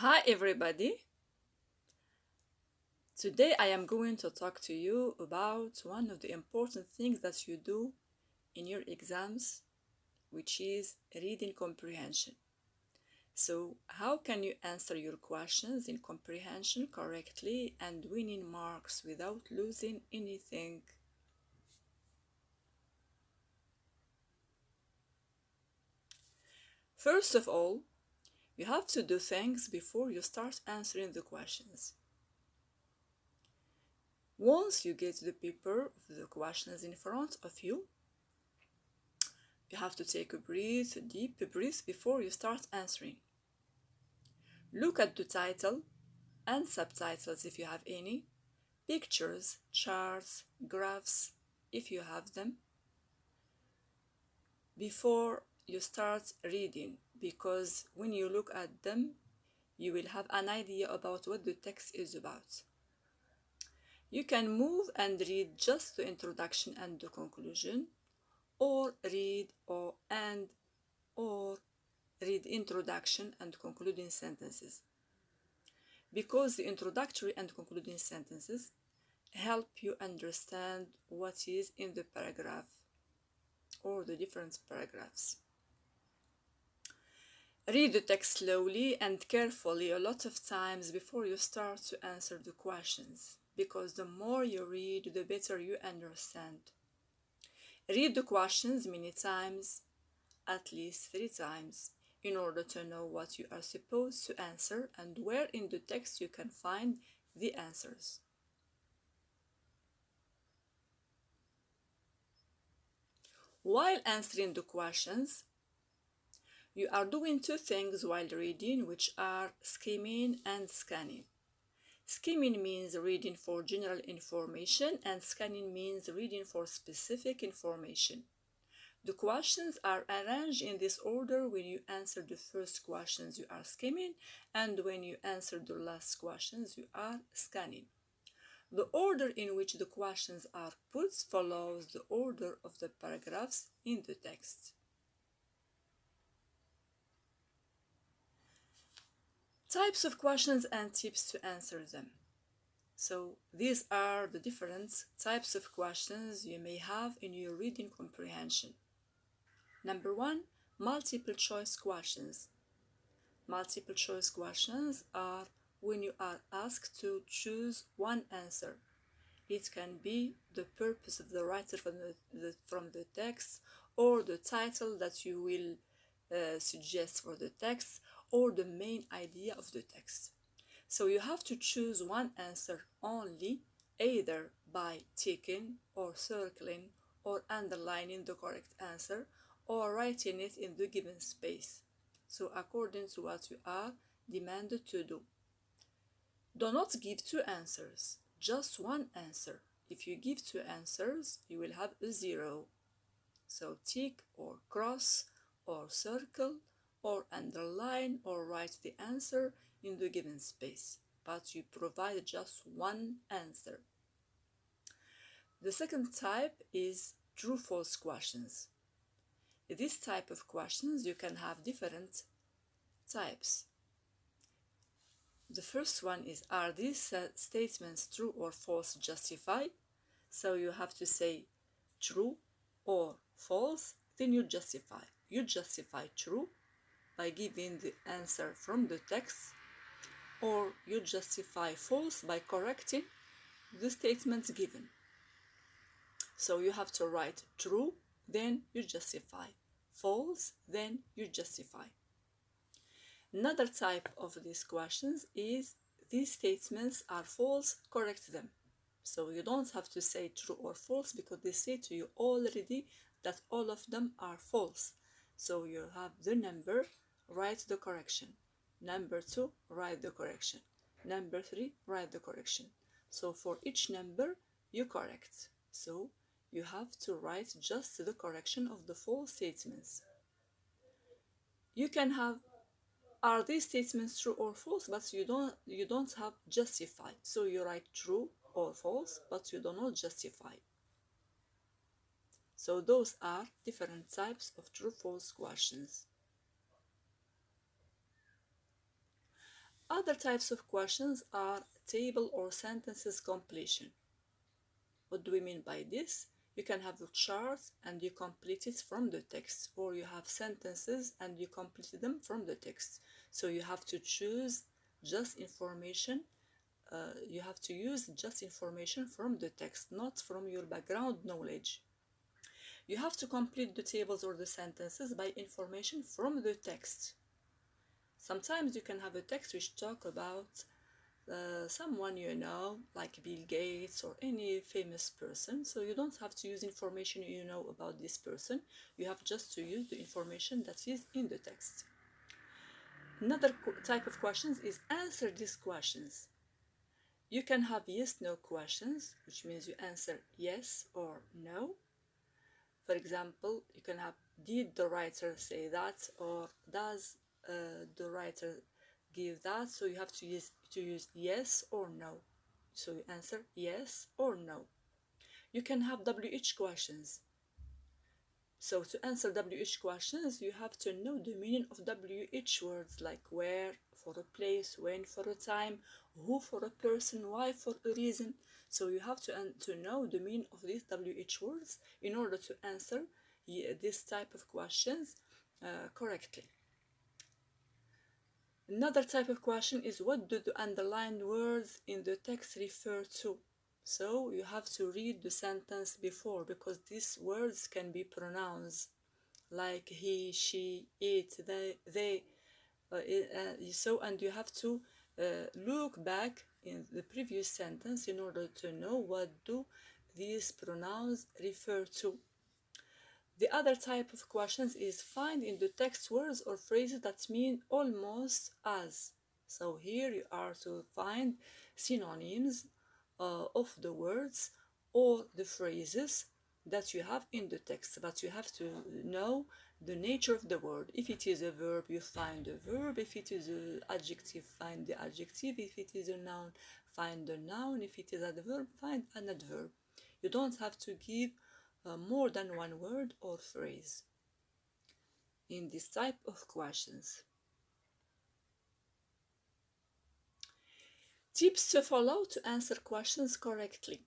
Hi everybody. Today I am going to talk to you about one of the important things that you do in your exams, which is reading comprehension. So, how can you answer your questions in comprehension correctly and winning marks without losing anything? First of all, you have to do things before you start answering the questions. Once you get the paper of the questions in front of you, you have to take a deep breath before you start answering. Look at the title and subtitles if you have any, pictures, charts, graphs if you have them, before you start reading, because when you look at them, you will have an idea about what the text is about. You can move and read just the introduction and the conclusion, or read introduction and concluding sentences, because the introductory and concluding sentences help you understand what is in the paragraph or the different paragraphs. Read the text slowly and carefully a lot of times before you start to answer the questions, because the more you read, the better you understand. Read the questions many times, at least 3 times, in order to know what you are supposed to answer and where in the text you can find the answers. While answering the questions, you are doing 2 things while reading, which are skimming and scanning. Skimming means reading for general information, and scanning means reading for specific information. The questions are arranged in this order. When you answer the first questions, you are skimming, and when you answer the last questions, you are scanning. The order in which the questions are put follows the order of the paragraphs in the text. Types of questions and tips to answer them. So these are the different types of questions you may have in your reading comprehension. Number 1, multiple choice questions. Multiple choice questions are when you are asked to choose one answer. It can be the purpose of the writer from the text, or the title that you will suggest for the text, or the main idea of the text. So you have to choose one answer only, either by ticking or circling or underlining the correct answer, or writing it in the given space. So according to what you are demanded to do. Do not give 2 answers, just one answer. If you give 2 answers, you will have a 0. So tick or cross or circle or underline or write the answer in the given space, but you provide just one answer. The second type is true-false questions. This type of questions, you can have different types. The first one is, are these statements true or false justified? So you have to say true or false, then you justify. You justify true by giving the answer from the text, or you justify false by correcting the statements given. So you have to write true, then you justify. False, then you justify. Another type of these questions is, these statements are false, correct them. So you don't have to say true or false, because they say to you already that all of them are false. So you have the number, write the correction. Number 2, write the correction. Number 3, write the correction. So for each number, you correct. So you have to write just the correction of the false statements. You can have, are these statements true or false, but you don't have justify. So you write true or false, but you do not justify. So those are different types of true-false questions. Other types of questions are table or sentences completion. What do we mean by this? You can have a chart and you complete it from the text, or you have sentences and you complete them from the text. So you have to choose just information. You have to use just information from the text, not from your background knowledge. You have to complete the tables or the sentences by information from the text. Sometimes you can have a text which talk about someone you know, like Bill Gates or any famous person. So you don't have to use information you know about this person. You have just to use the information that is in the text. Another type of questions is answer these questions. You can have yes/no questions, which means you answer yes or no. For example, you can have did the writer say that, or does the writer give that. So you have to use yes or no. So you answer yes or no. You can have WH questions. So to answer WH questions, you have to know the meaning of WH words, like where for a place, when for a time, who for a person, why for a reason. So you have to know the meaning of these WH words in order to answer this type of questions correctly. Another type of question is, what do the underlined words in the text refer to? So you have to read the sentence before, because these words can be pronouns, like he, she, it, they. And you have to look back in the previous sentence in order to know what do these pronouns refer to. The other type of questions is, find in the text words or phrases that mean almost as. So here you are to find synonyms of the words or the phrases that you have in the text, but you have to know the nature of the word. If it is a verb, you find the verb. If it is an adjective, find the adjective. If it is a noun, find the noun. If it is an adverb, find an adverb. You don't have to give more than one word or phrase in this type of questions. Tips to follow to answer questions correctly.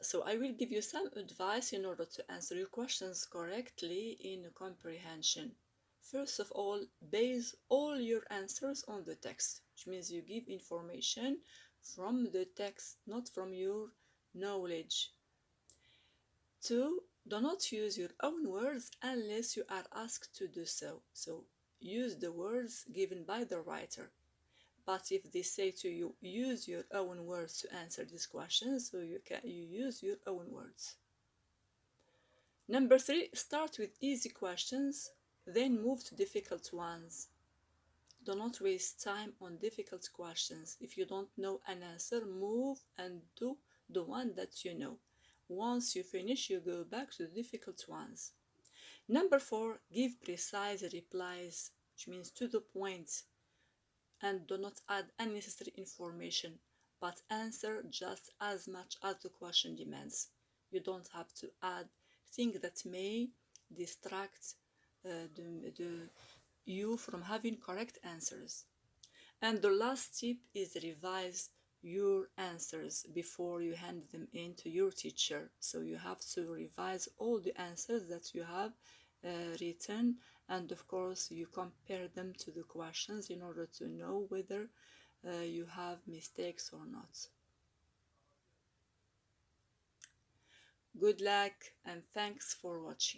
So I will give you some advice in order to answer your questions correctly in comprehension. First of all, base all your answers on the text, which means you give information from the text, not from your knowledge. 2. Do not use your own words unless you are asked to do so. So use the words given by the writer. But if they say to you, use your own words to answer these questions, so you use your own words. Number 3, start with easy questions, then move to difficult ones. Do not waste time on difficult questions. If you don't know an answer, move and do the one that you know. Once you finish, you go back to the difficult ones. Number 4, give precise replies, which means to the point, and do not add unnecessary information, but answer just as much as the question demands. You don't have to add things that may distract you from having correct answers. And the last tip is revise your answers before you hand them in to your teacher. So you have to revise all the answers that you have written, and of course you compare them to the questions in order to know whether you have mistakes or not. Good luck and thanks for watching.